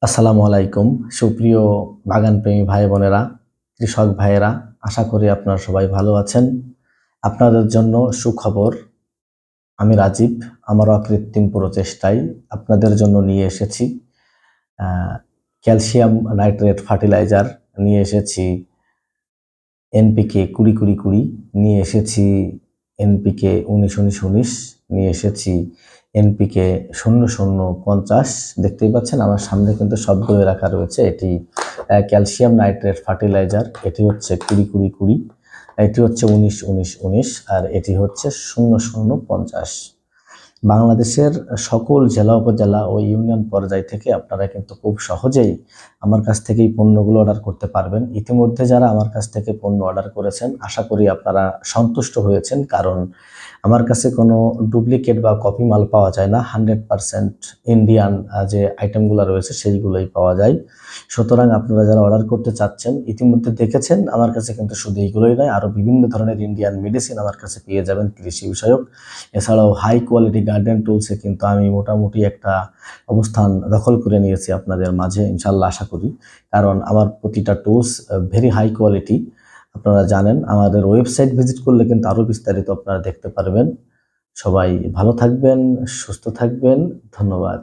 আসসালামু আলাইকুম সুপ্রিয় বাগানপ্রেমী ভাই বোনেরা, কৃষক ভাইয়েরা, আশা করি আপনারা সবাই ভালো আছেন। আপনাদের জন্য সুখবর। আমি রাজীব আমার অকৃত্রিম প্রচেষ্টায় আপনাদের জন্য নিয়ে এসেছি ক্যালসিয়াম নাইট্রেট ফার্টিলাইজার, নিয়ে এসেছি এনপিকে 20-20-20, নিয়ে এসেছি এনপিকে 19-19-19, নিয়ে এসেছি এনপিকে 00-50। দেখতেই পাচ্ছেন আমার সামনে কিন্তু সবগুলো রাখা রয়েছে। এটি ক্যালসিয়াম নাইট্রেট ফার্টিলাইজার, এটি হচ্ছে 20-20-20, এটি হচ্ছে 19-19-19, আর এটি হচ্ছে 00-50। বাংলাদেশের সকল জেলা উপজেলা ও ইউনিয়ন পর্যায় থেকে আপনারা কিন্তু খুব সহজেই আমার কাছ থেকেই পণ্যগুলো অর্ডার করতে পারবেন। ইতিমধ্যে যারা আমার কাছ থেকে পণ্য অর্ডার করেছেন আশা করি আপনারা সন্তুষ্ট হয়েছেন, কারণ আমার কাছে কোনো ডুপ্লিকেট বা কপি মাল পাওয়া যায় না। 100% ইন্ডিয়ান যে আইটেমগুলো রয়েছে সেইগুলোই পাওয়া যায়। সুতরাং আপনারা যারা অর্ডার করতে চাচ্ছেন ইতিমধ্যে দেখেছেন আমার কাছে কিন্তু শুধু এইগুলোই নয়, আরও বিভিন্ন ধরনের ইন্ডিয়ান মেডিসিন আমার কাছে পেয়ে যাবেন কৃষি বিষয়ক। এছাড়াও হাই কোয়ালিটি গার্ডেন টুলসে কিন্তু আমি মোটামুটি একটা অবস্থান দখল করে নিয়েছি আপনাদের মাঝে, ইনশাল্লাহ আশা করি, কারণ আমার প্রতিটা টুলস ভেরি হাই কোয়ালিটি। আপনারা জানেন, আমাদের ওয়েবসাইট ভিজিট করলে কিন্তু আরও বিস্তারিত আপনারা দেখতে পারবেন। সবাই ভালো থাকবেন, সুস্থ থাকবেন, ধন্যবাদ।